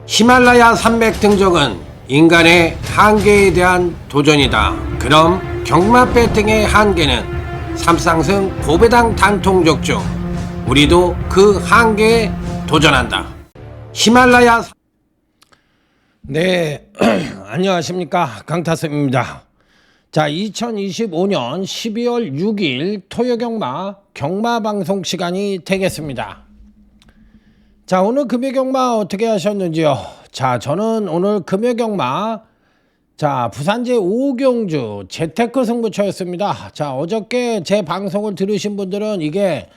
히말라야 산맥 등정은 인간의 한계에 대한 도전이다. 그럼 경마 배팅의 한계는 삼상승 고배당 단통적 중 우리도 그 한계에 도전한다. 히말라야 네, 안녕하십니까, 강타쌤입니다. 자, 2025년 12월 6일 토요경마 경마방송 시간이 되겠습니다. 자, 오늘 금요경마 어떻게 하셨는지요? 자, 저는 오늘 금요경마 자, 부산제 5경주 재테크 승부처였습니다. 자, 어저께 제 방송을 들으신 분들은 이게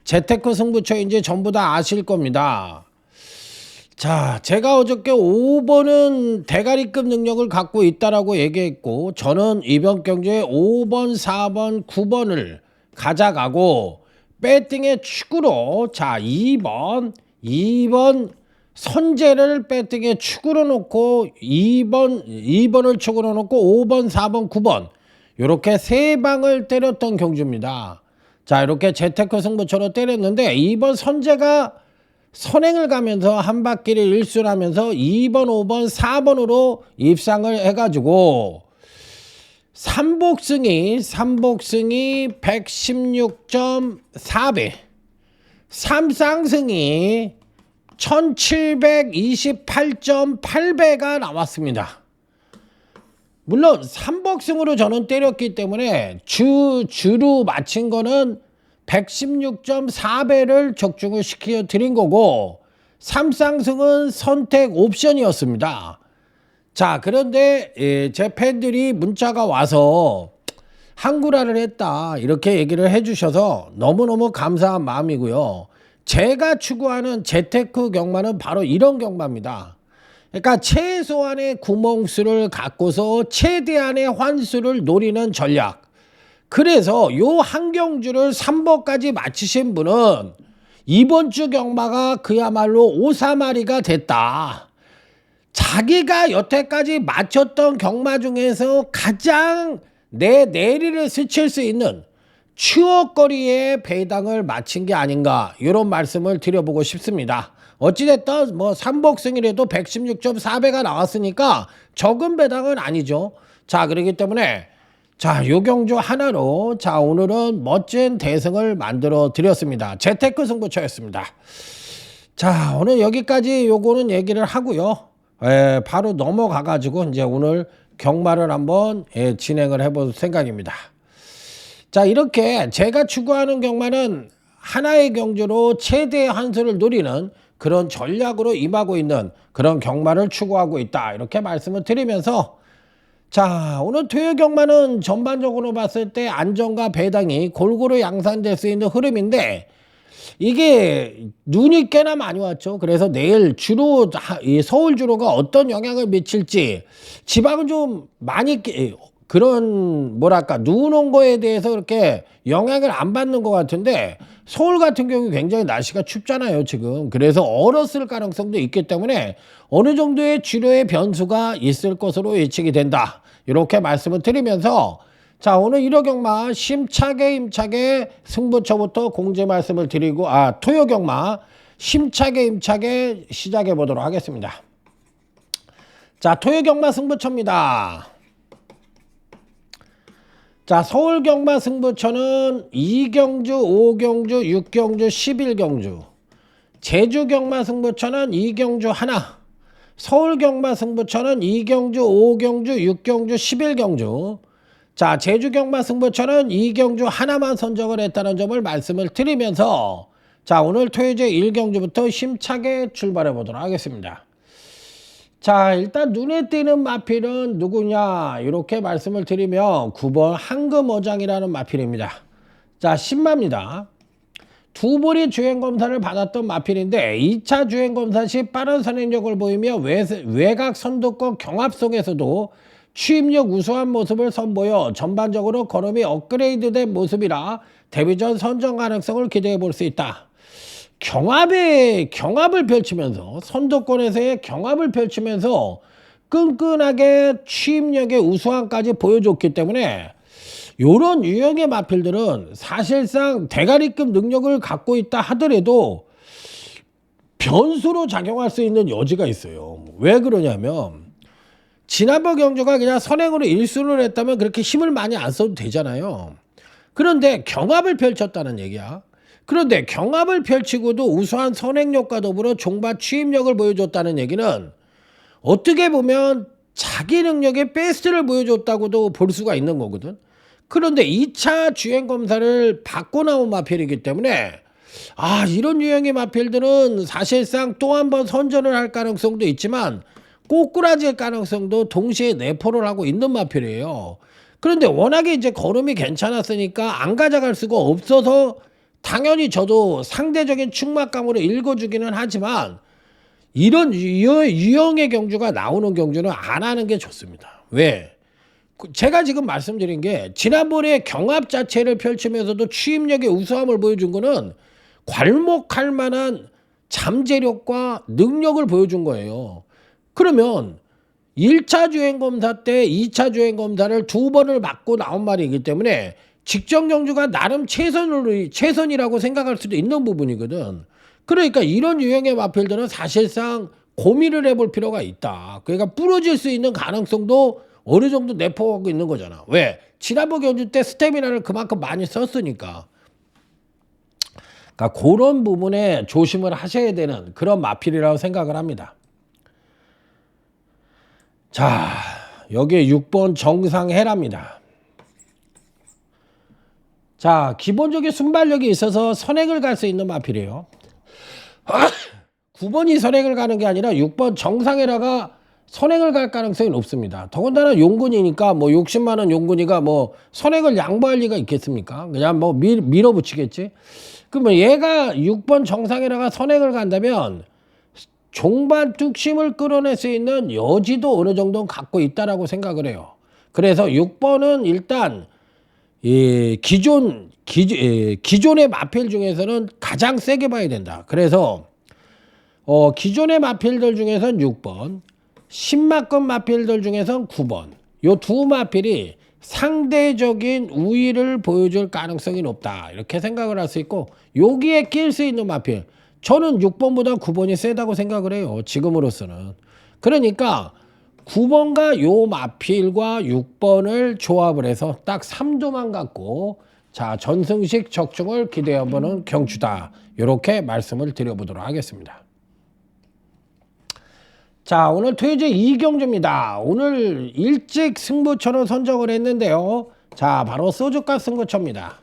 재테크 승부처인지 전부 다 아실 겁니다. 자, 제가 어저께 5번은 대가리급 능력을 갖고 있다라고 얘기했고, 저는 이번 경주에 5번, 4번, 9번을 가져가고 배팅의 축으로 자 2번 선제를 배팅에 축으로 놓고 2번을 축으로 놓고 5번, 4번, 9번 이렇게 세 방을 때렸던 경주입니다. 자, 이렇게 재테크 승부처로 때렸는데 2번 선제가 선행을 가면서 한 바퀴를 일순하면서 2번, 5번, 4번으로 입상을 해가지고 삼복승이 116.4배, 삼쌍승이 1728.8배가 나왔습니다. 물론 삼복승으로 저는 때렸기 때문에 주로 맞힌 거는 116.4배를 적중을 시켜 드린 거고, 삼쌍승은 선택 옵션이었습니다. 자, 그런데 제 팬들이 문자가 와서 한구라를 했다 이렇게 얘기를 해주셔서 너무너무 감사한 마음이고요. 제가 추구하는 재테크 경마는 바로 이런 경마입니다. 그러니까 최소한의 구멍수를 갖고서 최대한의 환수를 노리는 전략. 그래서 요 한 경주를 3번까지 마치신 분은 이번 주 경마가 그야말로 오사마리가 됐다. 자기가 여태까지 마쳤던 경마 중에서 가장 내 내리를 스칠 수 있는 추억거리의 배당을 마친 게 아닌가, 이런 말씀을 드려보고 싶습니다. 어찌됐든 뭐 삼복승이라도 116.4배가 나왔으니까 적은 배당은 아니죠. 자, 그렇기 때문에 자, 요 경주 하나로 자, 오늘은 멋진 대승을 만들어 드렸습니다. 재테크 승부처였습니다. 자, 오늘 여기까지 요거는 얘기를 하고요. 바로 넘어가 가지고 이제 오늘 경마를 한번 진행을 해볼 생각입니다. 자, 이렇게 제가 추구하는 경마는 하나의 경주로 최대의 환수를 노리는 그런 전략으로 임하고 있는 그런 경마를 추구하고 있다, 이렇게 말씀을 드리면서, 자, 오늘 토요 경마는 전반적으로 봤을 때 안정과 배당이 골고루 양산될 수 있는 흐름인데, 이게 눈이 꽤나 많이 왔죠. 그래서 내일 주로 서울 주로가 어떤 영향을 미칠지, 지방은 좀 많이 그런 뭐랄까 눈 온 거에 대해서 그렇게 영향을 안 받는 것 같은데, 서울 같은 경우 굉장히 날씨가 춥잖아요 지금. 그래서 얼었을 가능성도 있기 때문에 어느 정도의 주로의 변수가 있을 것으로 예측이 된다, 이렇게 말씀을 드리면서, 자, 오늘 1호 경마 힘차게 승부처부터 공지 말씀을 드리고, 토요 경마 힘차게 시작해 보도록 하겠습니다. 자, 토요 경마 승부처입니다. 자, 서울 경마 승부처는 2경주, 5경주, 6경주, 11경주. 제주 경마 승부처는 2경주 하나. 서울 경마 승부처는 2경주, 5경주, 6경주, 11경주. 자, 제주 경마 승부처는 2경주 하나만 선정을 했다는 점을 말씀을 드리면서, 자, 오늘 토요제 1경주부터 힘차게 출발해 보도록 하겠습니다. 자, 일단 눈에 띄는 마필은 누구냐, 이렇게 말씀을 드리면 9번 황금어장이라는 마필입니다. 자, 10마입니다. 두 번이 주행검사를 받았던 마필인데 2차 주행검사 시 빠른 선행력을 보이며 외곽 선두권 경합 속에서도 추임력 우수한 모습을 선보여 전반적으로 걸음이 업그레이드된 모습이라 데뷔전 선정 가능성을 기대해 볼 수 있다. 경합을 펼치면서, 선두권에서의 경합을 펼치면서 끈끈하게 추임력의 우수함까지 보여줬기 때문에 이런 유형의 마필들은 사실상 대가리급 능력을 갖고 있다 하더라도 변수로 작용할 수 있는 여지가 있어요. 왜 그러냐면 지난번 경주가 그냥 선행으로 1순을 했다면 그렇게 힘을 많이 안 써도 되잖아요. 그런데 경합을 펼쳤다는 얘기야. 그런데 경합을 펼치고도 우수한 선행력과 더불어 종밭 취입력을 보여줬다는 얘기는 어떻게 보면 자기 능력의 베스트를 보여줬다고도 볼 수가 있는 거거든. 그런데 2차 주행검사를 받고 나온 마필이기 때문에 이런 유형의 마필들은 사실상 또 한 번 선전을 할 가능성도 있지만 꼬꾸라질 가능성도 동시에 내포를 하고 있는 마필이에요. 그런데 워낙에 이제 걸음이 괜찮았으니까 안 가져갈 수가 없어서 당연히 저도 상대적인 충막감으로 읽어주기는 하지만 이런 유형의 경주가 나오는 경주는 안 하는 게 좋습니다. 왜? 제가 지금 말씀드린 게 지난번에 경합 자체를 펼치면서도 취입력의 우수함을 보여준 거는 괄목할 만한 잠재력과 능력을 보여준 거예요. 그러면 1차 주행검사 때 2차 주행검사를 2번을 맞고 나온 말이기 때문에 직전 경주가 나름 최선이라고 생각할 수도 있는 부분이거든. 그러니까 이런 유형의 마필들은 사실상 고민을 해볼 필요가 있다. 그러니까 부러질 수 있는 가능성도 어느 정도 내포하고 있는 거잖아. 왜? 지난번 경주 때 스태미나를 그만큼 많이 썼으니까. 그러니까 그런 부분에 조심을 하셔야 되는 그런 마필이라고 생각을 합니다. 자, 여기에 6번 정상해랍니다. 자, 기본적인 순발력이 있어서 선행을 갈 수 있는 마필이에요. 9번이 선행을 가는 게 아니라 6번 정상해라가 선행을 갈 가능성이 높습니다. 더군다나 용군이니까 뭐 60만 원 용군이가 뭐 선행을 양보할 리가 있겠습니까? 그냥 뭐 밀어붙이겠지. 그러면 얘가 6번 정상해라가 선행을 간다면 종반 뚝심을 끌어낼 수 있는 여지도 어느 정도는 갖고 있다라고 생각을 해요. 그래서 6번은 일단 기존의 마필 중에서는 가장 세게 봐야 된다. 그래서 기존의 마필들 중에서는 6번, 신마급 마필들 중에서는 9번. 요 두 마필이 상대적인 우위를 보여줄 가능성이 높다. 이렇게 생각을 할 수 있고 여기에 낄 수 있는 마필. 저는 6번보다 9번이 세다고 생각을 해요. 지금으로서는. 그러니까 9번과 요 마필과 6번을 조합을 해서 딱 3조만 갖고 자 전승식 적중을 기대해보는 경주다. 이렇게 말씀을 드려보도록 하겠습니다. 자, 오늘 토요제 2경주입니다. 오늘 일찍 승부처로 선정을 했는데요. 자, 바로 소주값 승부처입니다.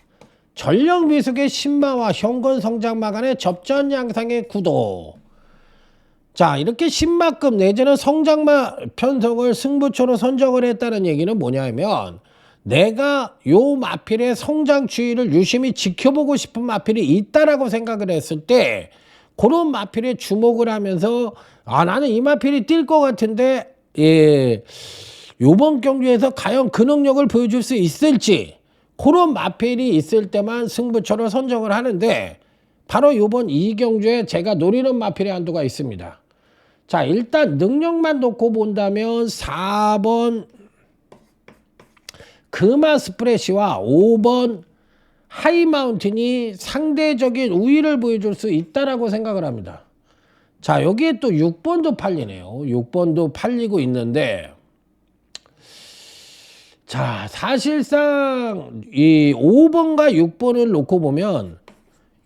전력 미숙의 신마와 현권 성장마 간의 접전 양상의 구도. 자, 이렇게 신마급 내지는 성장마 편성을 승부처로 선정을 했다는 얘기는 뭐냐면 내가 요 마필의 성장 추이를 유심히 지켜보고 싶은 마필이 있다라고 생각을 했을 때 그런 마필에 주목을 하면서 나는 이 마필이 뛸 것 같은데 요번 경주에서 과연 그 능력을 보여줄 수 있을지 그런 마필이 있을 때만 승부처를 선정을 하는데 바로 요번 이 경주에 제가 노리는 마필의 한도가 있습니다. 자, 일단 능력만 놓고 본다면 4번 금화 스프레시와 5번 하이마운틴이 상대적인 우위를 보여줄 수 있다라고 생각을 합니다. 자, 여기에 또 6번도 팔리네요. 6번도 팔리고 있는데 자, 사실상 이 5번과 6번을 놓고 보면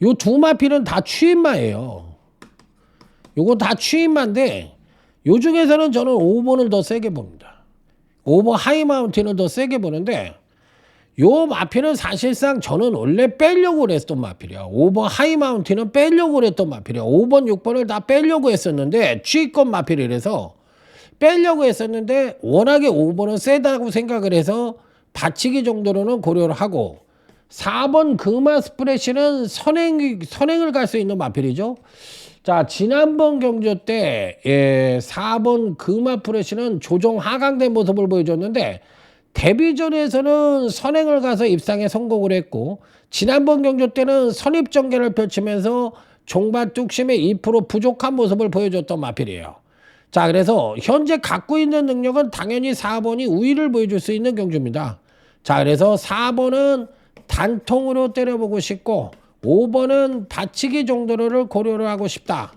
요 두 마필은 다 취입마예요. 요거 다 취입마인데 요 중에서는 저는 5번을 더 세게 봅니다. 5번 하이마운틴을 더 세게 보는데 요 마필은 사실상 저는 원래 빼려고 했던 마필이야. 5번 하이마운틴은 빼려고 했던 마필이야. 5번, 6번을 다 빼려고 했었는데 취입권 마필이라서 빼려고 했었는데 워낙에 5번은 세다고 생각을 해서 받치기 정도로는 고려를 하고 4번 금화 스프레시는 선행을 갈 수 있는 마필이죠. 자, 지난번 경주 때 4번 금화 프레시는 조정 하강된 모습을 보여줬는데 데뷔전에서는 선행을 가서 입상에 성공을 했고 지난번 경주 때는 선입전개를 펼치면서 종반 뚝심의 2% 부족한 모습을 보여줬던 마필이에요. 자, 그래서 현재 갖고 있는 능력은 당연히 4번이 우위를 보여줄 수 있는 경주입니다. 자, 그래서 4번은 단통으로 때려보고 싶고 5번은 받치기 정도를 고려를 하고 싶다.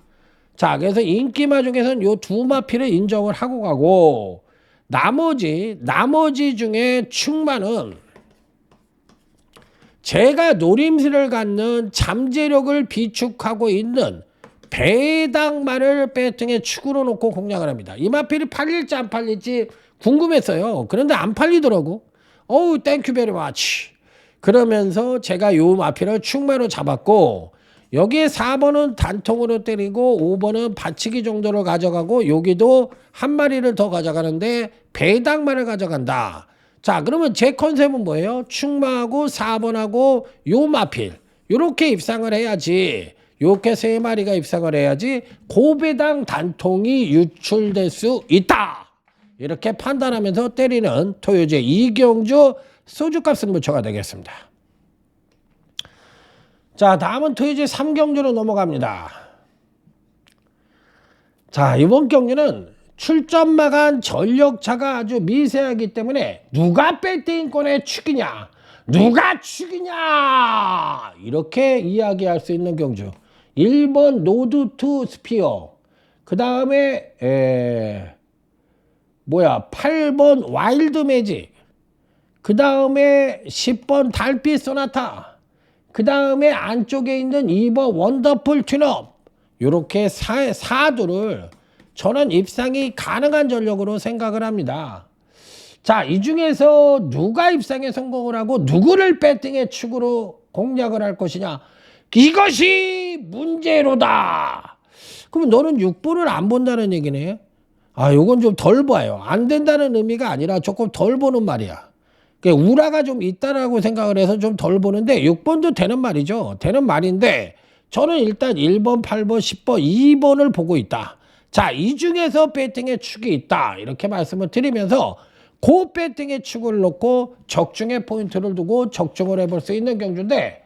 자, 그래서 인기마 중에서는 요 두 마필을 인정을 하고 가고, 나머지 중에 충마는 제가 노림수를 갖는 잠재력을 비축하고 있는 배당말을 배팅에 축으로 놓고 공략을 합니다. 이 마필이 팔릴지 안 팔릴지 궁금했어요. 그런데 안 팔리더라고. 어우, 땡큐 베리 마치. 그러면서 제가 요 마필을 충마로 잡았고, 여기에 4번은 단통으로 때리고 5번은 받치기 정도로 가져가고, 여기도 한 마리를 더 가져가는데 배당말을 가져간다. 자, 그러면 제 컨셉은 뭐예요? 충마하고 4번하고 요 마필 요렇게 입상을 해야지, 요렇게 3마리가 입상을 해야지 고배당 단통이 유출될 수 있다, 이렇게 판단하면서 때리는 토요제 이경주 소주값 승부처가 되겠습니다. 자, 다음은 토요제 3경주로 넘어갑니다. 자, 이번 경주는 출전마간 전력차가 아주 미세하기 때문에 누가 배팅권의 축이냐, 누가 축이냐, 이렇게 이야기할 수 있는 경주. 1번 노드 투 스피어, 그 다음에 8번 와일드 매직, 그 다음에 10번 달빛 소나타, 그 다음에 안쪽에 있는 2번 원더풀 튠업, 요렇게 사두를 저는 입상이 가능한 전력으로 생각을 합니다. 자, 이 중에서 누가 입상에 성공을 하고 누구를 배팅의 축으로 공략을 할 것이냐, 이것이 문제로다. 그럼 너는 6번을 안 본다는 얘기네. 아, 요건 좀 덜 봐요. 안 된다는 의미가 아니라 조금 덜 보는 말이야. 우라가 좀 있다라고 생각을 해서 좀 덜 보는데, 6번도 되는 말이죠. 되는 말인데 저는 일단 1번, 8번, 10번, 2번을 보고 있다. 자, 이 중에서 배팅의 축이 있다, 이렇게 말씀을 드리면서 그 배팅의 축을 놓고 적중의 포인트를 두고 적중을 해볼 수 있는 경주인데,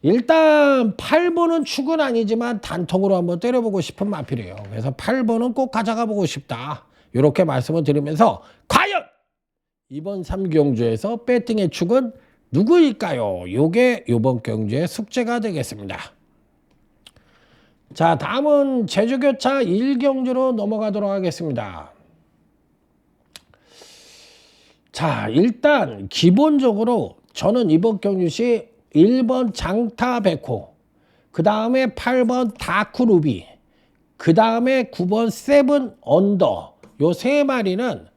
일단 8번은 축은 아니지만 단통으로 한번 때려보고 싶은 마필이에요. 그래서 8번은 꼭 가져가 보고 싶다, 이렇게 말씀을 드리면서 과연 이번 3경주에서 배팅의 축은 누구일까요? 요게 이번 경주의 숙제가 되겠습니다. 자, 다음은 제주교차 1경주로 넘어가도록 하겠습니다. 자, 일단 기본적으로 저는 이번 경주시 1번 장타 백호, 그 다음에 8번 다크루비, 그 다음에 9번 세븐 언더, 요 3마리는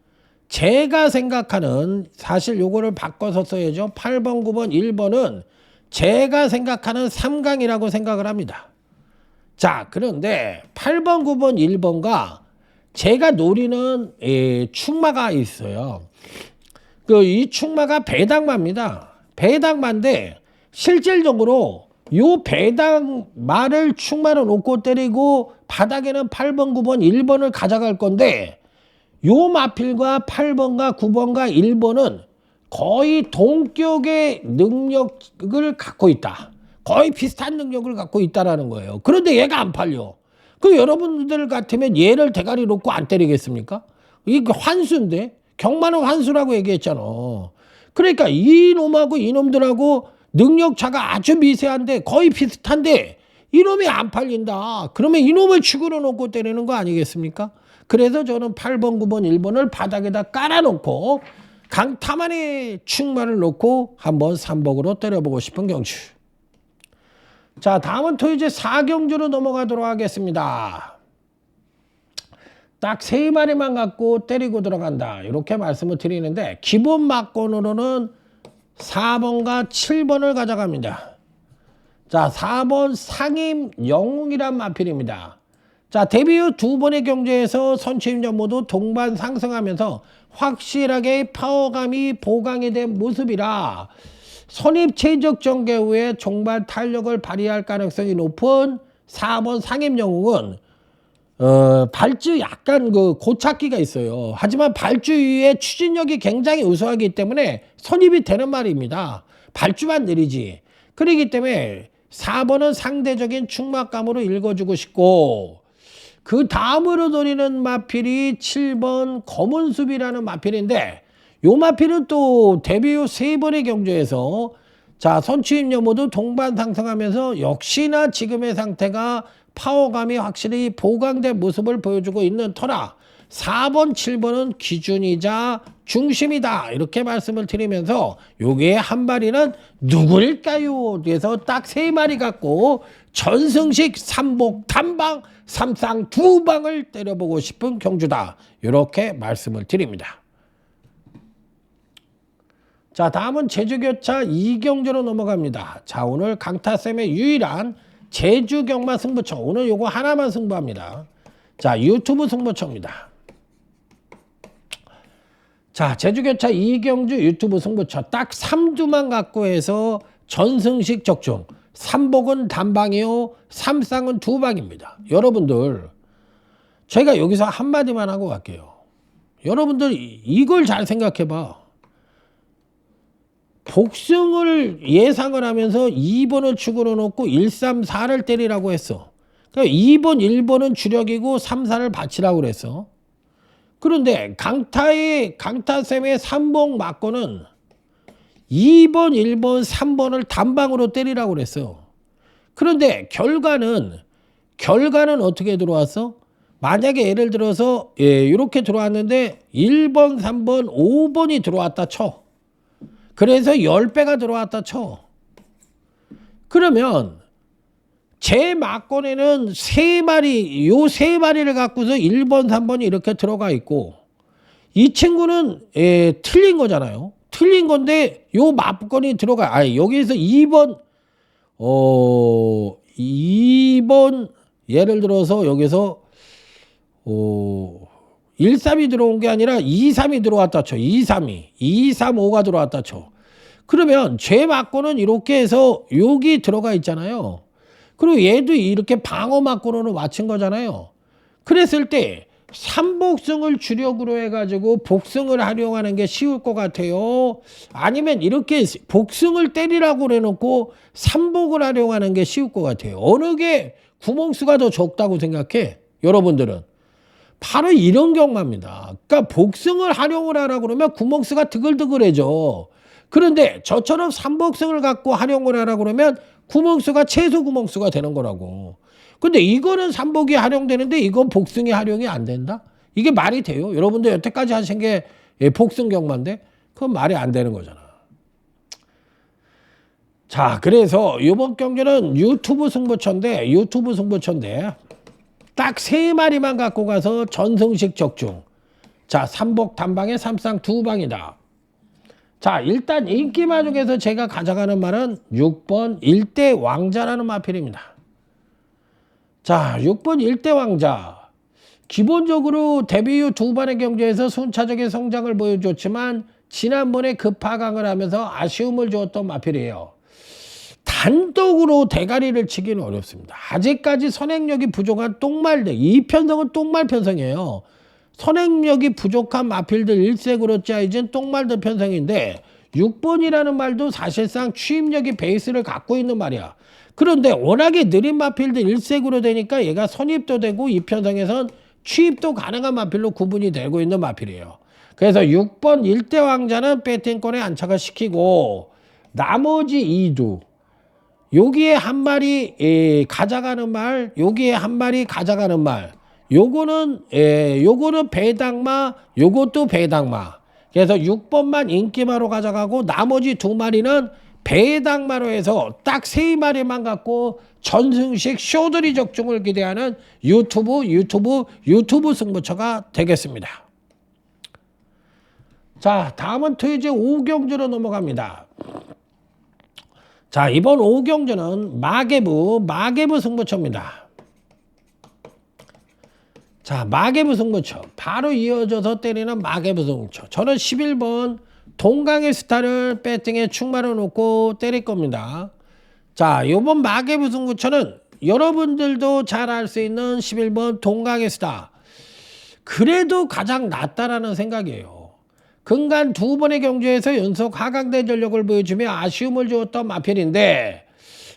제가 생각하는, 사실 요거를 바꿔서 써야죠. 8번, 9번, 1번은 제가 생각하는 3강이라고 생각을 합니다. 자, 그런데 8번, 9번, 1번과 제가 노리는 축마가 있어요. 이 축마가 배당마입니다. 배당마인데 실질적으로 요 배당마를 축마로 놓고 때리고 바닥에는 8번, 9번, 1번을 가져갈 건데, 요 마필과 8번과 9번과 1번은 거의 동격의 능력을 갖고 있다. 거의 비슷한 능력을 갖고 있다라는 거예요. 그런데 얘가 안 팔려. 그 여러분들 같으면 얘를 대가리 놓고 안 때리겠습니까? 이게 환수인데, 경마는 환수라고 얘기했잖아. 그러니까 이놈하고 이놈들하고 능력차가 아주 미세한데 거의 비슷한데 이놈이 안 팔린다. 그러면 이놈을 축으로 놓고 때리는 거 아니겠습니까? 그래서 저는 8번, 9번, 1번을 바닥에다 깔아놓고 강타만의 축마를 놓고 한번 3복으로 때려보고 싶은 경주. 자, 다음은 토요제 4경주로 넘어가도록 하겠습니다. 딱 3마리만 갖고 때리고 들어간다, 이렇게 말씀을 드리는데, 기본 막권으로는 4번과 7번을 가져갑니다. 자, 4번 상임 영웅이란 마필입니다. 자, 데뷔 후 2번의 경주에서 선취임전 모두 동반 상승하면서 확실하게 파워감이 보강이 된 모습이라 선입 최적 전개 후에 종반 탄력을 발휘할 가능성이 높은 4번 상임 영웅은 발주 약간 고착기가 있어요. 하지만 발주 위에 추진력이 굉장히 우수하기 때문에 선입이 되는 말입니다. 발주만 느리지. 그렇기 때문에 4번은 상대적인 충막감으로 읽어주고 싶고, 그 다음으로 노리는 마필이 7번 검은숲이라는 마필인데, 요 마필은 또 데뷔 후 3번의 경주에서 자, 선취임료 모두 동반 상승하면서 역시나 지금의 상태가 파워감이 확실히 보강된 모습을 보여주고 있는 터라 4번, 7번은 기준이자 중심이다. 이렇게 말씀을 드리면서 요게 한 마리는 누구일까요? 그래서 딱 3마리 갖고 전승식 삼복 단방 삼상 2방을 때려보고 싶은 경주다. 이렇게 말씀을 드립니다. 자, 다음은 제주교차 2경주로 넘어갑니다. 자, 오늘 강타쌤의 유일한 제주경마 승부처. 오늘 요거 하나만 승부합니다. 자, 유튜브 승부처입니다. 자, 제주교차 2경주 유튜브 승부처 딱 3두만 갖고 해서 전승식 적중. 3복은 단방이요, 3쌍은 2방입니다. 여러분들, 제가 여기서 한마디만 하고 갈게요. 여러분들 이걸 잘 생각해봐. 복승을 예상을 하면서 2번을 축으로 놓고 1, 3, 4를 때리라고 했어. 그러니까 2번, 1번은 주력이고 3, 4를 받치라고 그랬어. 그런데 강타쌤의 3복 맞고는 2번, 1번, 3번을 단방으로 때리라고 그랬어요. 그런데 결과는 어떻게 들어왔어? 만약에 예를 들어서 이렇게 들어왔는데 1번, 3번, 5번이 들어왔다 쳐. 그래서 10배가 들어왔다 쳐. 그러면 제 막권에는 3마리, 요 3마리를 갖고서 1번, 3번이 이렇게 들어가 있고 이 친구는 틀린 거잖아요. 틀린 건데 요 막권이 들어가. 여기에서 2번 2번 예를 들어서 여기서 1, 3이 들어온 게 아니라 2, 3이 들어왔다 쳐. 2, 3이. 2, 3, 5가 들어왔다 쳐. 그러면 제 맞고는 이렇게 해서 여기 들어가 있잖아요. 그리고 얘도 이렇게 방어 맞고는 맞춘 거잖아요. 그랬을 때 3복승을 주력으로 해가지고 복승을 활용하는 게 쉬울 것 같아요. 아니면 이렇게 복승을 때리라고 그래놓고 3복을 활용하는 게 쉬울 것 같아요. 어느 게 구멍수가 더 적다고 생각해? 여러분들은. 바로 이런 경우입니다. 그러니까 복승을 활용을 하라고 그러면 구멍수가 드글드글해져. 그런데 저처럼 3복승을 갖고 활용을 하라고 그러면 구멍수가 최소 구멍수가 되는 거라고. 근데 이거는 3복이 활용되는데 이건 복승이 활용이 안 된다? 이게 말이 돼요? 여러분들 여태까지 하신 게 복승 경마인데 그건 말이 안 되는 거잖아. 자, 그래서 이번 경기는 유튜브 승부처인데 딱 3마리만 갖고 가서 전승식 적중. 자, 3복 단방에 3쌍 2방이다. 자, 일단 인기마 중에서 제가 가져가는 말은 6번 일대 왕자라는 마필입니다. 자, 6번 일대 왕자. 기본적으로 데뷔 후 2번의 경주에서 순차적인 성장을 보여줬지만 지난번에 급하강을 하면서 아쉬움을 주었던 마필이에요. 단독으로 대가리를 치기는 어렵습니다. 아직까지 선행력이 부족한 똥말들. 이 편성은 똥말 편성이에요. 선행력이 부족한 마필들 일색으로 짜여진 똥말들 편성인데 6번이라는 말도 사실상 추임력이 베이스를 갖고 있는 말이야. 그런데 워낙에 느린 마필들 일색으로 되니까 얘가 선입도 되고 이 편성에선 취입도 가능한 마필로 구분이 되고 있는 마필이에요. 그래서 6번 일대 왕자는 배팅권에 안착을 시키고 나머지 2두 여기에 한 마리 가져가는 말, 여기에 한 마리 가져가는 말. 요거는 배당마, 요것도 배당마. 그래서 6번만 인기마로 가져가고 나머지 2마리는 배당마로 해서 딱 3마리만 갖고 전승식 쇼들이 적중을 기대하는 유튜브 승부처가 되겠습니다. 자, 다음은 토요제 5경주로 넘어갑니다. 자, 이번 5경주는 마개부 승부처입니다. 자, 마개부 승부처. 바로 이어져서 때리는 마개부 승부처. 저는 11번 동강의 스타를 배팅에 충만을 놓고 때릴 겁니다. 자, 이번 마개부 승부처는 여러분들도 잘 알 수 있는 11번 동강의 스타. 그래도 가장 낫다라는 생각이에요. 근간 2번의 경주에서 연속 하강대 전력을 보여주며 아쉬움을 주었던 마필인데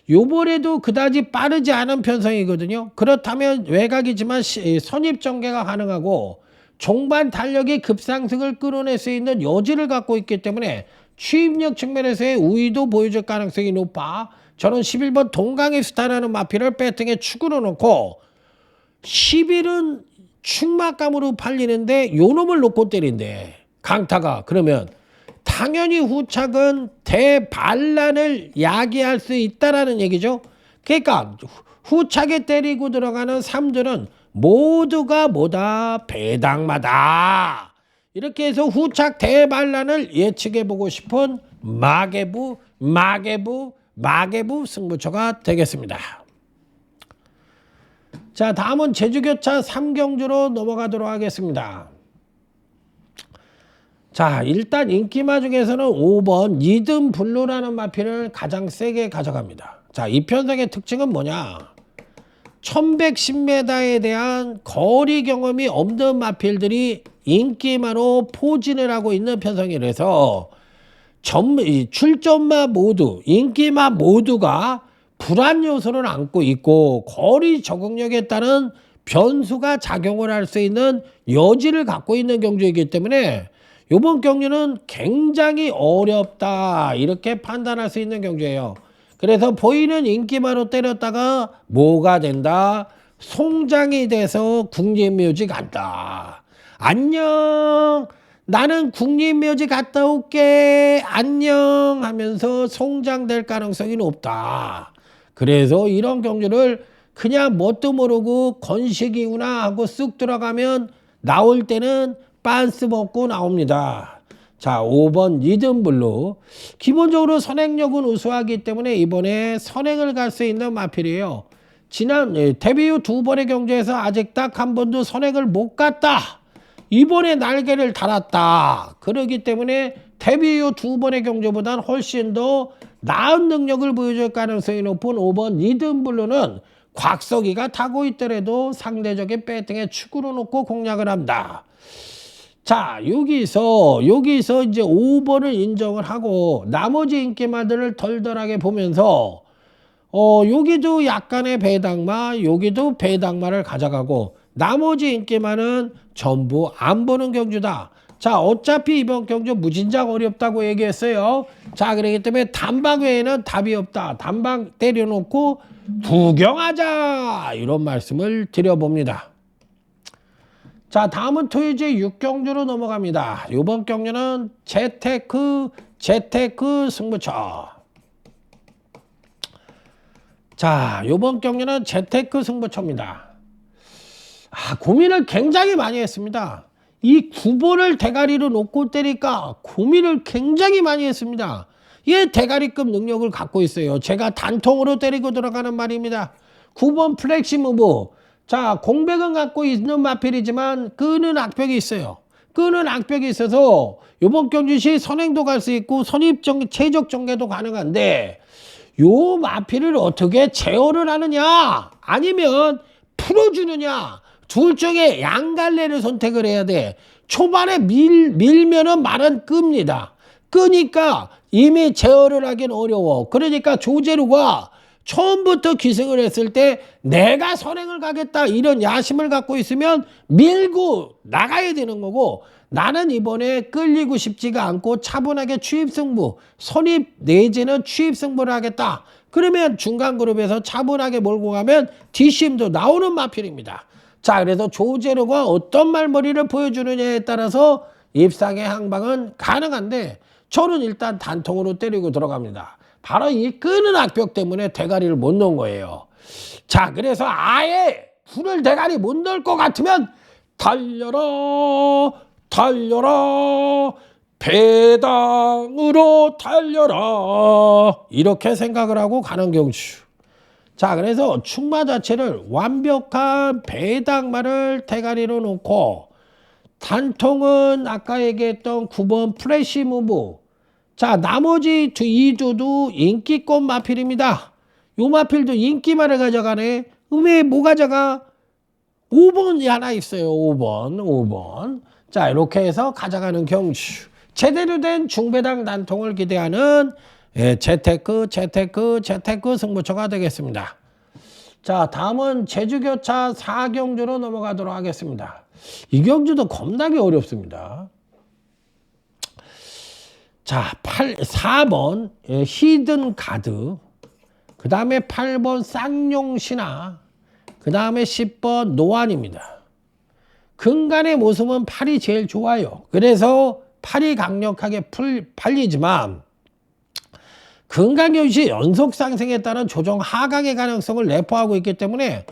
요번에도 그다지 빠르지 않은 편성이거든요. 그렇다면 외곽이지만 선입 전개가 가능하고 종반 탄력이 급상승을 끌어낼 수 있는 여지를 갖고 있기 때문에 추임력 측면에서의 우위도 보여줄 가능성이 높아 저는 11번 동강의스타라는 마필을 배팅에 축으로 놓고 11은 축막감으로 팔리는데 요 놈을 놓고 때린대. 강타가. 그러면 당연히 후착은 대반란을 야기할 수 있다라는 얘기죠. 그러니까 후착에 때리고 들어가는 3줄은 모두가 뭐다? 배당마다. 이렇게 해서 후착 대반란을 예측해보고 싶은 마개부 승부처가 되겠습니다. 자, 다음은 제주교차 3경주로 넘어가도록 하겠습니다. 자, 일단 인기마 중에서는 5번 니든 블루라는 마필을 가장 세게 가져갑니다. 자, 이 편성의 특징은 뭐냐? 1110m에 대한 거리 경험이 없는 마필들이 인기마로 포진을 하고 있는 편성이라서 출전마 모두, 인기마 모두가 불안 요소를 안고 있고 거리 적응력에 따른 변수가 작용을 할 수 있는 여지를 갖고 있는 경주이기 때문에 이번 경주는 굉장히 어렵다 이렇게 판단할 수 있는 경주예요. 그래서 보이는 인기마로 때렸다가 뭐가 된다? 송장이 돼서 국립묘지 간다. 안녕. 나는 국립묘지 갔다 올게. 안녕 하면서 송장될 가능성이 높다. 그래서 이런 경주를 그냥 뭣도 모르고 건식이구나 하고 쑥 들어가면 나올 때는 빤스 먹고 나옵니다. 자, 5번 니든블루. 기본적으로 선행력은 우수하기 때문에 이번에 선행을 갈 수 있는 마필이에요. 지난 데뷔 후 2번의 경주에서 아직 딱 한 번도 선행을 못 갔다. 이번에 날개를 달았다. 그러기 때문에 데뷔 후 2번의 경주보다는 훨씬 더 나은 능력을 보여줄 가능성이 높은 5번 니든블루는 곽석이가 타고 있더라도 상대적인 배팅에 축으로 놓고 공략을 한다. 자, 여기서 이제 5번을 인정을 하고 나머지 인기마들을 덜덜하게 보면서 여기도 약간의 배당마, 여기도 배당마를 가져가고 나머지 인기마는 전부 안 보는 경주다. 자, 어차피 이번 경주 무진장 어렵다고 얘기했어요. 자, 그렇기 때문에 단방 외에는 답이 없다. 단방 때려놓고 구경하자. 이런 말씀을 드려봅니다. 자, 다음은 토요제 6경주로 넘어갑니다. 이번 경주는 재테크 승부처. 자, 이번 경주는 재테크 승부처입니다. 고민을 굉장히 많이 했습니다. 이 9번을 대가리로 놓고 때리니까 고민을 굉장히 많이 했습니다. 얘 대가리급 능력을 갖고 있어요. 제가 단통으로 때리고 들어가는 말입니다. 9번 플렉시무브. 자, 공백은 갖고 있는 마필이지만 끄는 악벽이 있어요. 끄는 악벽이 있어서 이번 경주 시 선행도 갈 수 있고 최적 전개도 가능한데 요 마필을 어떻게 제어를 하느냐 아니면 풀어주느냐 둘 중에 양갈래를 선택을 해야 돼. 초반에 밀면은 말은 끕니다. 끄니까 이미 제어를 하긴 어려워. 그러니까 조재루가 처음부터 기승을 했을 때 내가 선행을 가겠다 이런 야심을 갖고 있으면 밀고 나가야 되는 거고 나는 이번에 끌리고 싶지가 않고 차분하게 추입승부, 선입 내지는 추입승부를 하겠다. 그러면 중간 그룹에서 차분하게 몰고 가면 뒷심도 나오는 마필입니다. 자, 그래서 조재루가 어떤 말머리를 보여주느냐에 따라서 입상의 항방은 가능한데 저는 일단 단통으로 때리고 들어갑니다. 바로 이 끄는 악벽 때문에 대가리를 못 넣은 거예요. 자, 그래서 아예 불을 대가리 못 넣을 것 같으면 달려라 배당으로 달려라 이렇게 생각을 하고 가는 경주. 자, 그래서 축마 자체를 완벽한 배당마를 대가리로 놓고 단통은 아까 얘기했던 9번 프레시 무브. 자, 나머지 이 두도 인기권 마필입니다. 요 마필도 인기마를 가져가네. 왜 뭐 가져가? 5번이 하나 있어요. 5번. 자, 이렇게 해서 가져가는 경주. 제대로 된 중배당 단통을 기대하는 재테크 승부처가 되겠습니다. 자, 다음은 제주교차 4경주로 넘어가도록 하겠습니다. 이 경주도 겁나게 어렵습니다. 자, 4번 히든 가드. 그 다음에 8번 쌍용신화, 그 다음에 10번 노안입니다. 근간의 모습은 8이 제일 좋아요. 그래서 8이 강력하게 팔리지만 근간경시 연속 상승에 따른 조정 하강의 가능성을 내포하고 있기 때문에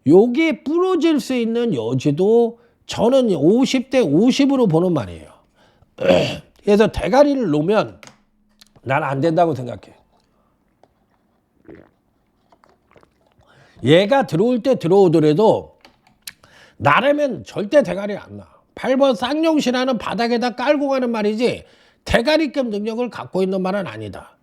여기에 부러질 수 있는 여지도 저는 50대 50으로 보는 말이에요. 그래서 대가리를 놓으면 난 안 된다고 생각해. 얘가 들어올 때 들어오더라도 나라면 절대 대가리 안 나. 8번 쌍용신화는 바닥에다 깔고 가는 말이지 대가리급 능력을 갖고 있는 말은 아니다.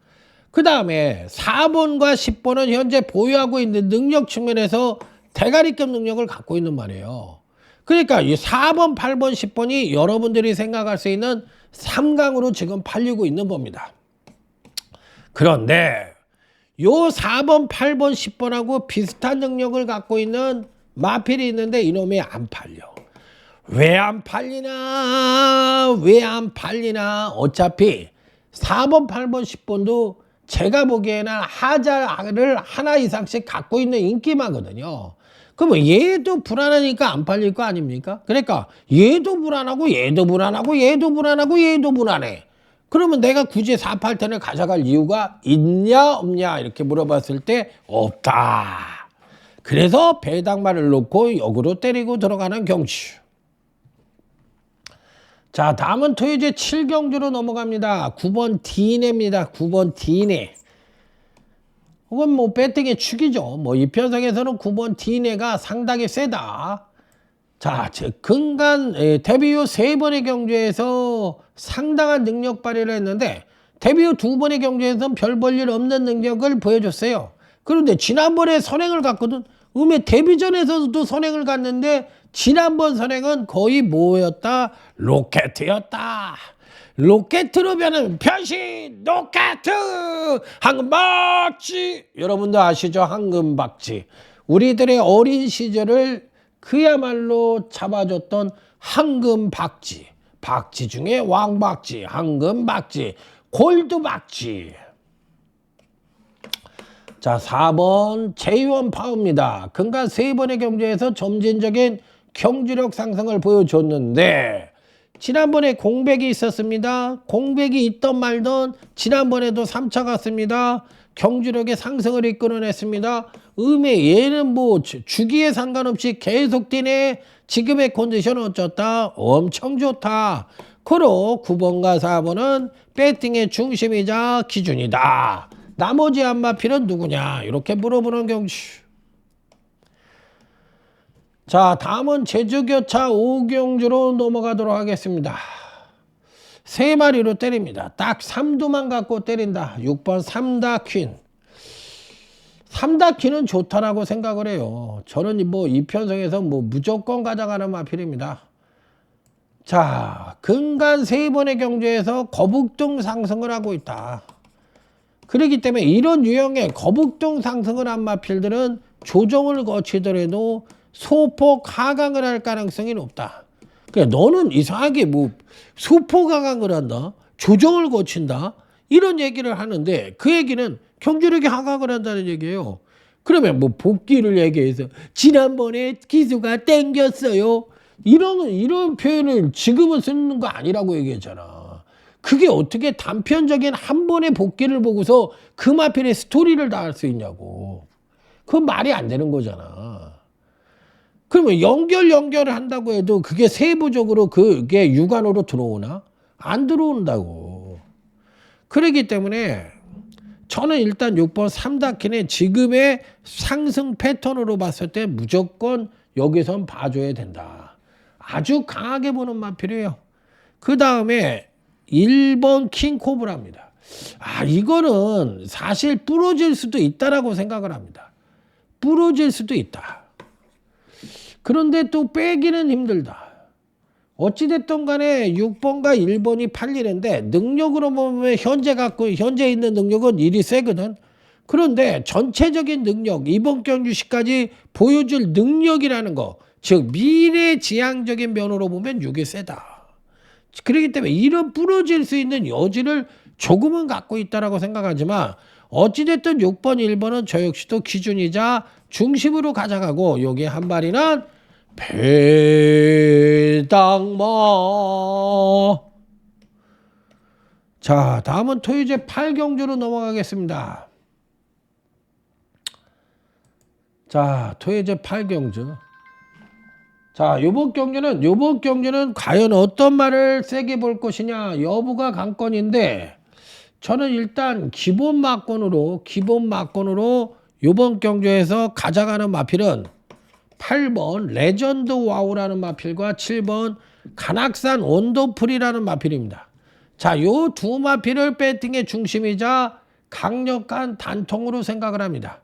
그 다음에 4번과 10번은 현재 보유하고 있는 능력 측면에서 대가리급 능력을 갖고 있는 말이에요. 그러니까 이 4번, 8번, 10번이 여러분들이 생각할 수 있는 3강으로 지금 팔리고 있는 겁니다. 그런데 요 4번, 8번, 10번하고 비슷한 능력을 갖고 있는 마필이 있는데 이놈이 안 팔려. 왜 안 팔리나? 왜 안 팔리나? 어차피 4번, 8번, 10번도 제가 보기에는 하자를 하나 이상씩 갖고 있는 인기마거든요. 그러면 얘도 불안하니까 안 팔릴 거 아닙니까? 그러니까 얘도 불안하고 얘도 불안하고 얘도 불안하고 얘도 불안해. 그러면 내가 굳이 4,8,10을 가져갈 이유가 있냐 없냐 이렇게 물어봤을 때 없다. 그래서 배당말을 놓고 역으로 때리고 들어가는 경주. 자, 다음은 토요제 7경주로 넘어갑니다. 9번 D내입니다. 9번 D내. 이건 뭐 배팅의 축이죠. 뭐 이 편성에서는 9번 D내가 상당히 세다. 자, 근간 데뷔 후 3번의 경주에서 상당한 능력 발휘를 했는데 데뷔 후 2번의 경주에서는 별 볼 일 없는 능력을 보여줬어요. 그런데 지난번에 선행을 갔거든. 데뷔 전에서도 선행을 갔는데 지난번 선행은 거의 뭐였다? 로켓이었다. 로켓으로 변신 로켓 황금박쥐. 여러분도 아시죠? 황금박쥐. 우리들의 어린 시절을 그야말로 잡아줬던 황금박쥐. 박쥐 중에 왕박쥐, 황금박쥐, 골드박쥐. 자, 4번 제2원 파워입니다. 근간 3번의 경주에서 점진적인 경주력 상승을 보여줬는데 지난번에 공백이 있었습니다. 공백이 있던 말던 지난번에도 3차 갔습니다. 경주력의 상승을 이끌어냈습니다. 얘는 뭐 주기에 상관없이 계속 뛰네. 지금의 컨디션은 어쩌다? 엄청 좋다. 그로 9번과 4번은 배팅의 중심이자 기준이다. 나머지 한마필은 누구냐? 이렇게 물어보는 경주. 자, 다음은 제주교차 5경주로 넘어가도록 하겠습니다. 3마리로 때립니다. 딱 3두만 갖고 때린다. 6번 3다퀸. 3다퀸은 좋다라고 생각을 해요. 저는 뭐 이 편성에서 뭐 무조건 가져가는 마필입니다. 자, 근간 3번의 경주에서 거북등 상승을 하고 있다. 그렇기 때문에 이런 유형의 거북등 상승을 한 마필들은 조정을 거치더라도 소폭 하강을 할 가능성이 높다. 그러니까 너는 이상하게 뭐 소폭 하강을 한다, 조정을 거친다 이런 얘기를 하는데 그 얘기는 경주력이 하강을 한다는 얘기예요. 그러면 뭐 복귀를 얘기해서 지난번에 기수가 땡겼어요. 이런 표현을 지금은 쓰는 거 아니라고 얘기했잖아. 그게 어떻게 단편적인 한 번의 복귀를 보고서 그 마필의 스토리를 다 할 수 있냐고. 그건 말이 안 되는 거잖아. 그러면 연결을 한다고 해도 그게 세부적으로 그게 육안으로 들어오나? 안 들어온다고. 그렇기 때문에 저는 일단 6번 3다킨의 지금의 상승 패턴으로 봤을 때 무조건 여기선 봐줘야 된다. 아주 강하게 보는 마필이에요. 그 다음에 1번 킹코브라입니다. 이거는 사실 부러질 수도 있다라고 생각을 합니다. 부러질 수도 있다. 그런데 또 빼기는 힘들다. 어찌됐든 간에 6번과 1번이 팔리는데 능력으로 보면 현재 있는 능력은 1이 세거든. 그런데 전체적인 능력, 이번 경주시까지 보여줄 능력이라는 거, 즉 미래지향적인 면으로 보면 6이 세다. 그렇기 때문에 이런 부러질 수 있는 여지를 조금은 갖고 있다라고 생각하지만 어찌됐든 6번, 1번은 저 역시도 기준이자 중심으로 가져가고 여기 한 마리는 배당마. 자, 다음은 토요제 8경주로 넘어가겠습니다. 자, 토요제 8경주. 자, 요번 경주는 과연 어떤 말을 세게 볼 것이냐 여부가 관건인데, 저는 일단 기본 막건으로 요번 경주에서 가져가는 마필은 8번 레전드 와우라는 마필과 7번 간악산 원더풀이라는 마필입니다. 자, 요 두 마필을 배팅의 중심이자 강력한 단통으로 생각을 합니다.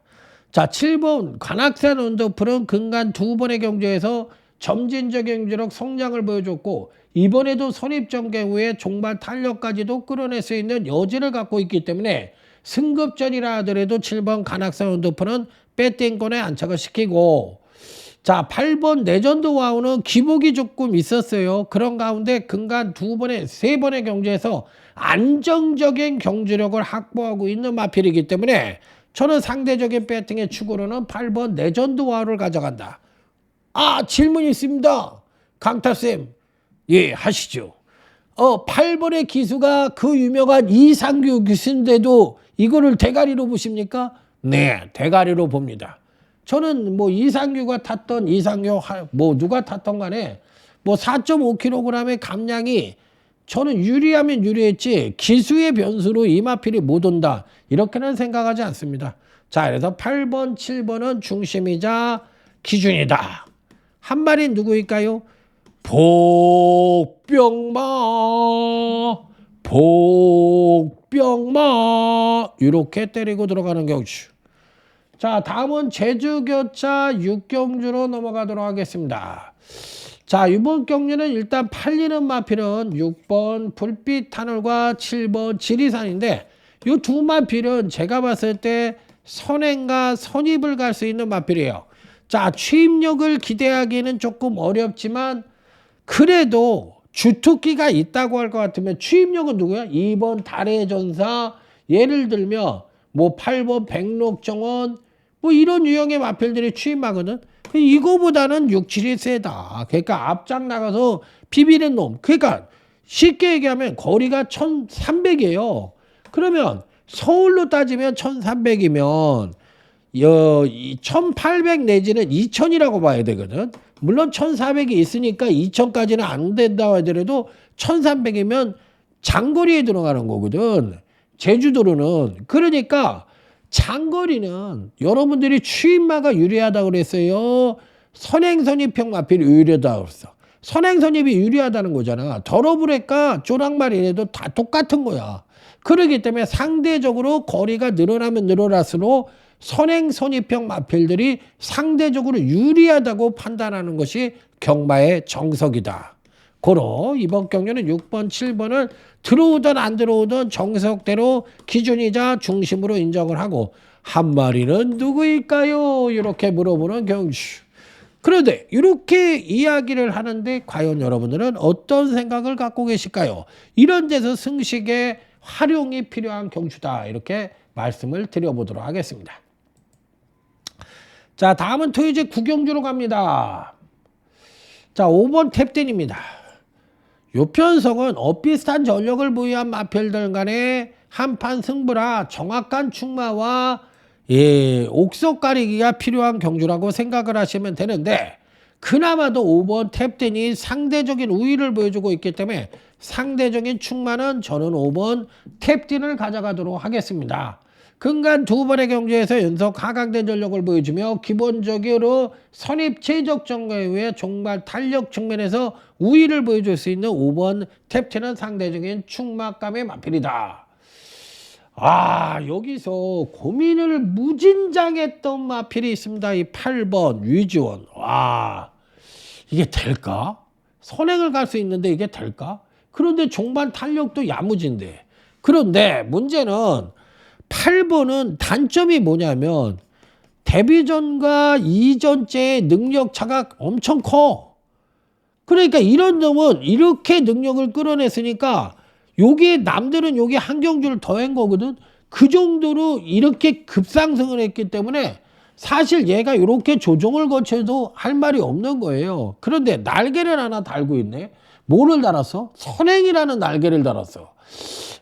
자, 7번 간악산 원더풀은 근간 두 번의 경주에서 점진적 경주력 성장을 보여줬고, 이번에도 선입전개 후에 종말 탄력까지도 끌어낼 수 있는 여지를 갖고 있기 때문에 승급전이라 하더라도 7번 간악산 원더풀은 배팅권에 안착을 시키고, 자, 8번 레전드 와우는 기복이 조금 있었어요. 그런 가운데 근간 세 번의 경주에서 안정적인 경주력을 확보하고 있는 마필이기 때문에 저는 상대적인 배팅의 축으로는 8번 레전드 와우를 가져간다. 아, 질문이 있습니다. 강타쌤. 예, 하시죠. 8번의 기수가 그 유명한 이상규 기수인데도 이거를 대가리로 보십니까? 네, 대가리로 봅니다. 저는 뭐 이상규가 탔던 누가 탔던 간에 뭐 4.5kg의 감량이 저는 유리하면 유리했지 기수의 변수로 이 마필이 못 온다 이렇게는 생각하지 않습니다. 자, 그래서 8번, 7번은 중심이자 기준이다. 한 마리 누구일까요? 복병마 이렇게 때리고 들어가는 경주. 자, 다음은 제주교차 6경주로 넘어가도록 하겠습니다. 자, 이번 경주는 일단 팔리는 마필은 6번 불빛 하늘과 7번 지리산인데, 이 두 마필은 제가 봤을 때 선행과 선입을 갈 수 있는 마필이에요. 자, 취입력을 기대하기는 조금 어렵지만 그래도 주특기가 있다고 할 것 같으면 취입력은 누구야? 2번 달의 전사, 예를 들면 뭐 8번 백록정원 뭐 이런 유형의 마필들이 취임하거든. 이거보다는 6, 7이 세다. 그러니까 앞장 나가서 비비는 놈. 그러니까 쉽게 얘기하면 거리가 1300이에요. 그러면 서울로 따지면 1300이면 1800 내지는 2000이라고 봐야 되거든. 물론 1400이 있으니까 2000까지는 안 된다고 하더라도 1300이면 장거리에 들어가는 거거든. 제주도로는. 그러니까 장거리는 여러분들이 취임마가 유리하다고 그랬어요. 선행선입형 마필이 유리하다고 그랬어. 선행선입이 유리하다는 거잖아. 더러브레까 쪼랑말이라도 다 똑같은 거야. 그렇기 때문에 상대적으로 거리가 늘어나면 늘어날수록 선행선입형 마필들이 상대적으로 유리하다고 판단하는 것이 경마의 정석이다. 고로 이번 경주는 6번, 7번을 들어오든 안 들어오든 정석대로 기준이자 중심으로 인정을 하고, 한 마리는 누구일까요? 이렇게 물어보는 경주. 그런데 이렇게 이야기를 하는데 과연 여러분들은 어떤 생각을 갖고 계실까요? 이런 데서 승식의 활용이 필요한 경주다. 이렇게 말씀을 드려보도록 하겠습니다. 자, 다음은 토요제 9경주로 갑니다. 자, 5번 탭댄입니다. 요 편성은 엇비슷한 전력을 보유한 마필들 간의 한판 승부라 정확한 충마와 옥석 가리기가 필요한 경주라고 생각을 하시면 되는데, 그나마도 5번 탭댄이 상대적인 우위를 보여주고 있기 때문에 상대적인 충마는 저는 5번 탭댄을 가져가도록 하겠습니다. 근간 두 번의 경주에서 연속 하강된 전력을 보여주며 기본적으로 선입 최적 정거에 의해 종말 탄력 측면에서 우위를 보여줄 수 있는 5번 탭댄은 상대적인 충막감의 마필이다. 아, 여기서 고민을 무진장했던 마필이 있습니다. 이 8번 위지원. 와, 이게 될까? 선행을 갈 수 있는데 이게 될까? 그런데 종반 탄력도 야무진데. 그런데 문제는 8번은 단점이 뭐냐면 데뷔전과 이전째의 능력 차가 엄청 커. 그러니까 이런 놈은 이렇게 능력을 끌어냈으니까 여기에 남들은 여기 한 경주를 더한 거거든. 그 정도로 이렇게 급상승을 했기 때문에 사실 얘가 이렇게 조정을 거쳐도 할 말이 없는 거예요. 그런데 날개를 하나 달고 있네. 뭐를 달았어? 선행이라는 날개를 달았어.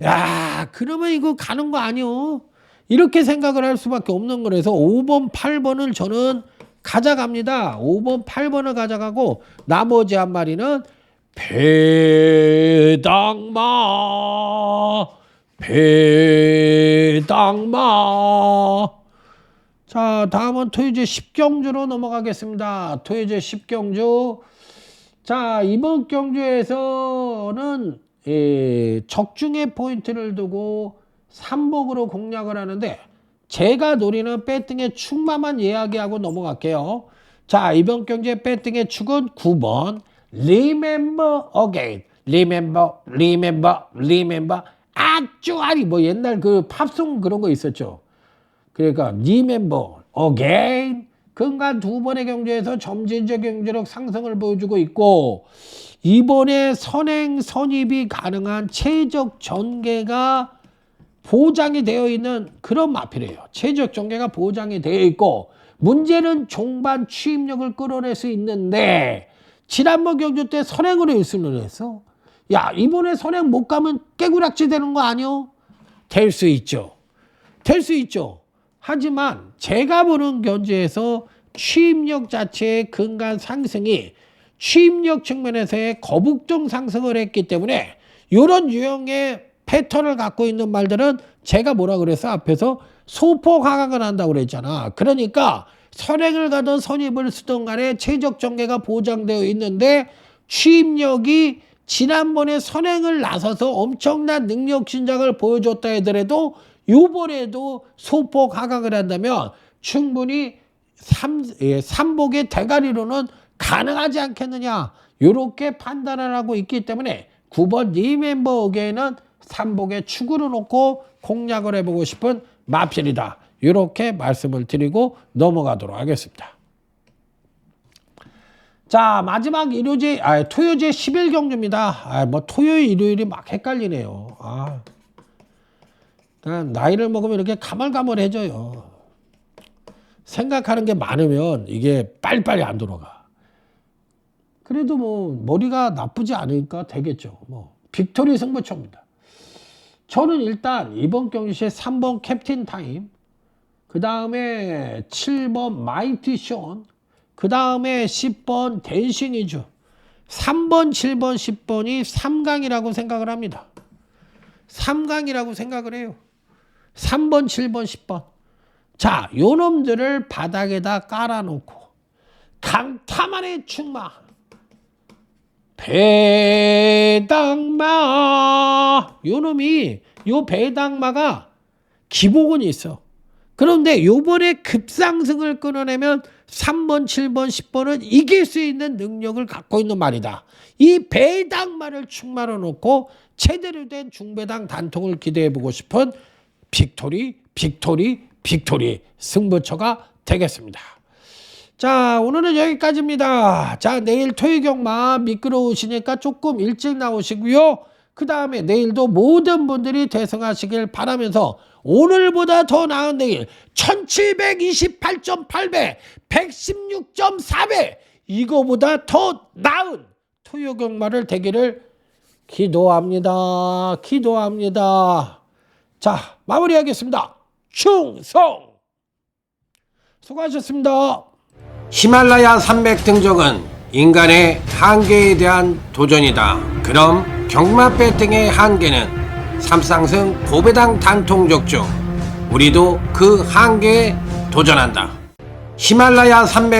야, 그러면 이거 가는 거 아니요? 이렇게 생각을 할 수밖에 없는 거라서 5번, 8번을 저는 가져갑니다. 5번, 8번을 가져가고 나머지 한 마리는 배당마. 자, 다음은 토요제 10경주로 넘어가겠습니다. 토요제 10경주. 자, 이번 경주에서는 적중의 포인트를 두고 3복으로 공략을 하는데 제가 노리는 배팅의 축마만 이야기하고 넘어갈게요. 자, 이번 경주의 배팅의 축은 9번 Remember Again. Remember 아쭈아리 뭐 옛날 그 팝송 그런 거 있었죠. 그러니까 Remember Again 근간 두 번의 경주에서 점진적 경제력 상승을 보여주고 있고 이번에 선행 선입이 가능한 최적 전개가 보장이 되어 있는 그런 마필이에요. 최적 전개가 보장이 되어 있고 문제는 종반 추입력을 끌어낼 수 있는데 지난번 경주 때 선행으로 1승을 했어. 야, 이번에 선행 못 가면 깨구락지 되는 거 아니요? 될 수 있죠. 될 수 있죠. 하지만 제가 보는 경주에서 추입력 자체의 근간 상승이 추입력 측면에서의 거북정 상승을 했기 때문에 이런 유형의 패턴을 갖고 있는 말들은 제가 뭐라 그랬어? 앞에서 소폭 하강을 한다고 그랬잖아. 그러니까 선행을 가든 선입을 쓰든 간에 최적 전개가 보장되어 있는데 추입력이 지난번에 선행을 나서서 엄청난 능력 신장을 보여줬다 하더라도 이번에도 소폭 하강을 한다면 충분히 삼복의 대가리로는 가능하지 않겠느냐 이렇게 판단을 하고 있기 때문에 9번 리멤버 어게인은 삼복의 축으로 놓고 공략을 해보고 싶은 마필이다. 이렇게 말씀을 드리고 넘어가도록 하겠습니다. 자, 마지막 토요제 10일 경주입니다. 뭐 토요일 일요일이 막 헷갈리네요. 나이를 먹으면 이렇게 가물가물해져요. 생각하는 게 많으면 이게 빨리빨리 안 돌아가. 그래도 뭐 머리가 나쁘지 않으니까 되겠죠. 뭐 빅토리 승부처입니다. 저는 일단 이번 경주시에 3번 캡틴 타임, 그 다음에 7번 마이티 쇼, 그 다음에 10번 댄싱 이즈, 3번, 7번, 10번이 3강이라고 생각을 합니다. 3강이라고 생각을 해요. 3번, 7번, 10번. 자, 요 놈들을 바닥에다 깔아놓고 강타만의 축마 배당마 요 놈이 요 배당마가 기복은 있어. 그런데 요번에 급상승을 끊어내면 3번, 7번, 10번은 이길 수 있는 능력을 갖고 있는 말이다. 이 배당마를 축마로 놓고 제대로 된 중배당 단통을 기대해보고 싶은 빅토리 승부처가 되겠습니다. 자, 오늘은 여기까지입니다. 자, 내일 토요경마 미끄러우시니까 조금 일찍 나오시고요. 그 다음에 내일도 모든 분들이 대승하시길 바라면서 오늘보다 더 나은 내일 1728.8배 116.4배 이거보다 더 나은 토요경마를 되기를 기도합니다. 자, 마무리하겠습니다. 충성! 수고하셨습니다. 히말라야 산맥 등정은 인간의 한계에 대한 도전이다. 그럼 경마 배팅의 한계는 삼상승 고배당 단통 적중. 우리도 그 한계에 도전한다. 히말라야 산맥